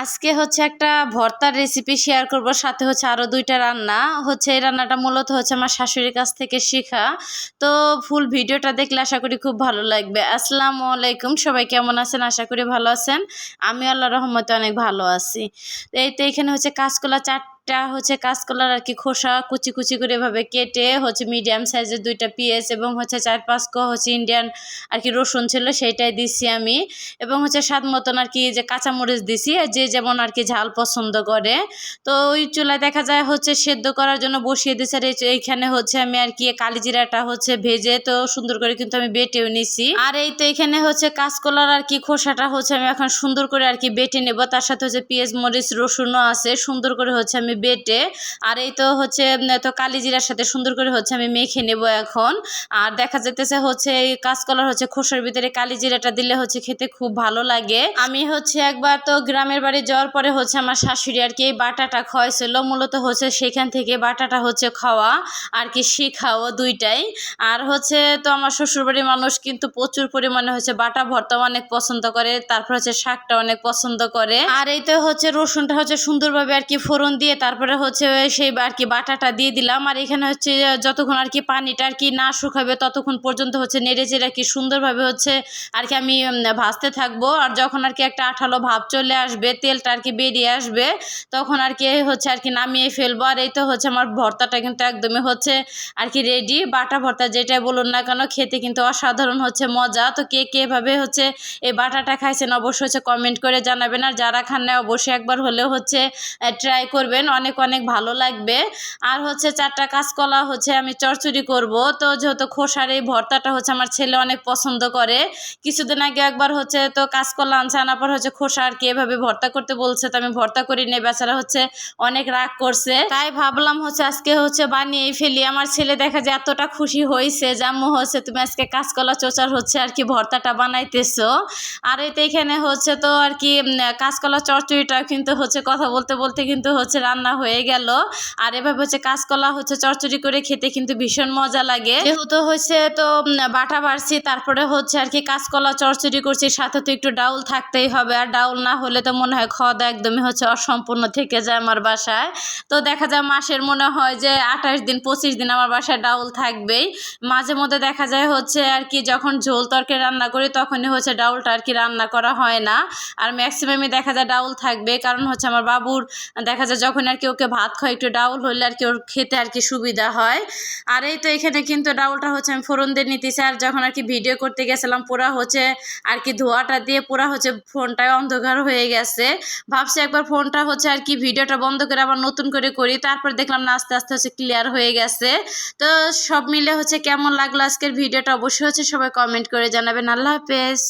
আজকে হচ্ছে একটা ভর্তার রেসিপি শেয়ার করব, সাথে হচ্ছে আরও 2টা রান্না। এই রান্নাটা মূলত হচ্ছে আমার শাশুড়ির কাছ থেকে শেখা। তো ফুল ভিডিওটা দেখলে আশা করি খুব ভালো লাগবে। আসসালামু আলাইকুম, সবাই কেমন আছেন? আশা করি ভালো আছেন। আমি আল্লাহর রহমতে অনেক ভালো আছি। এখানে হচ্ছে কাঁচকলা কাঁচকলার আর কি খোসা কুচি কুচি করে এভাবে কেটে মিডিয়াম সাইজের 2টা পেঁয়াজ এবং 4-5 কোয়া ইন্ডিয়ান আর কি রসুন ছিল, সেইটাই দিছি আমি। এবং স্বাদ মতন আর কি যে কাঁচামরিচ দিছি, যে যেমন আর কি ঝাল পছন্দ করে। তো ওই চুলায় দেখা যায় সেদ্ধ করার জন্য বসিয়ে দিছি। আর এইখানে আমি আর কি কালিজিরাটা ভেজে তো সুন্দর করে কিন্তু আমি বেটেও নিছি। আর এখানে কাঁচকলার আর কি খোসাটা আমি এখন সুন্দর করে আর কি বেটে নেব। তার সাথে পেঁয়াজ মরিচ রসুনও আছে, সুন্দর করে আমি বেটে। আর তো কালিজিরার সাথে সুন্দর করে আমি মেখে নেব এখন। আর দেখা যেতেছে এই কাঁচকলার খোসার ভিতরে কালিজিরাটা দিলে খেতে খুব ভালো লাগে। আমি একবার তো গ্রামের বাড়ি যাওয়ার পরে আমার শাশুড়ি আর কি এই বাটাটা খাওয়াইছিল। মূলত সেখান থেকে বাটাটা খাওয়া আর কি শিখাও দুইটাই। আর তো আমার শ্বশুরবাড়ির মানুষ কিন্তু প্রচুর পরিমাণে বাটা ভর্তা অনেক পছন্দ করে, তারপর শাকটা অনেক পছন্দ করে। আর রসুনটা সুন্দরভাবে আর কি ফোড়ন দিয়ে তারপরে সেই আর কি বাটাটা দিয়ে দিলাম। আর এখানে যতক্ষণ আর কি পানিটা আর কি না শুকাবে ততক্ষণ পর্যন্ত নেড়ে চেড়ে আর কি সুন্দরভাবে আর কি আমি ভাজতে থাকবো। আর যখন আর কি একটা আঠালো ভাব চলে আসবে, তেলটা আর কি বেরিয়ে আসবে, তখন আর কি আর কি নামিয়ে ফেলবো। আর আমার ভর্তাটা কিন্তু একদমই আর কি রেডি। বাটা ভর্তা যেটাই বলুন না কেন, খেতে কিন্তু অসাধারণ মজা। তো কে কে ভাবে এই বাটাটা খাইছেন অবশ্যই কমেন্ট করে জানাবেন। আর যারা খান না অবশ্যই একবার হলেও ট্রাই করবেন, অনেক অনেক ভালো লাগবে। আর 4টা কাঁচকলা আমি চচ্চড়ি করব। তো যেহেতু খোসার এই ভর্তাটা আমার ছেলে অনেক পছন্দ করে। কিছুদিন আগে একবার তো কাঁচকলা আনছে, আনার পর খোসা আর কি এভাবে ভর্তা করতে বলছে। তো আমি ভর্তা করি নেই, বেচারা অনেক রাগ করছে। তাই ভাবলাম আজকে বানিয়েই ফেলি। আমার ছেলে দেখা যায় এতটা খুশি হয়েছে যে আম্মু তুমি আজকে কাঁচকলা চোচার আর কি ভর্তাটা বানাইতেছো। আর এখানে তো আর কি কাঁচকলা চচ্চড়িটা কিন্তু কথা বলতে বলতে কিন্তু রান্না হয়ে গেল। আর এভাবে কাঁচকলা চচ্চড়ি করে খেতে কিন্তু ভীষণ মজা লাগে। যেহেতু তো বাটা বাড়ছি, তারপরে আর কি কাঁচকলা চচ্চড়ি করছি, সাথে তো একটু ডাউল থাকতেই হবে। আর ডাউল না হলে তো মনে হয় খাওয়া দাওয়া একদমই অসম্পূর্ণ থেকে যায় আমার বাসায়। তো দেখা যায় মাসের মনে হয় যে 28 দিন 25 দিন আমার বাসায় ডাউল থাকবেই। মাঝে মধ্যে দেখা যায় আর কি যখন ঝোল তরকারি রান্না করি তখনই ডাউলটা আর কি রান্না করা হয় না। আর ম্যাক্সিমামই দেখা যায় ডাউল থাকবে, কারণ আমার বাবুর দেখা যায় যখন আর কি ওকে ভাত খাওয়া একটু ডাউল হলে আর কি ওর খেতে আর কি সুবিধা হয়। আর তো এখানে কিন্তু ডাউলটা আমি ফোড়ন দিয়ে নিতেছি। আর যখন আর কি ভিডিও করতে গেছিলাম পুরা আর কি ধোয়াটা দিয়ে পুরা ফোনটায় অন্ধকার হয়ে গেছে। ভাবছি একবার ফোনটা আর কি ভিডিওটা বন্ধ করে আবার নতুন করে করি, তারপর দেখলাম না আস্তে আস্তে ক্লিয়ার হয়ে গেছে। তো সব মিলে কেমন লাগলো আজকের ভিডিওটা অবশ্যই সবাই কমেন্ট করে জানাবেন। আল্লাহ হাফেজ।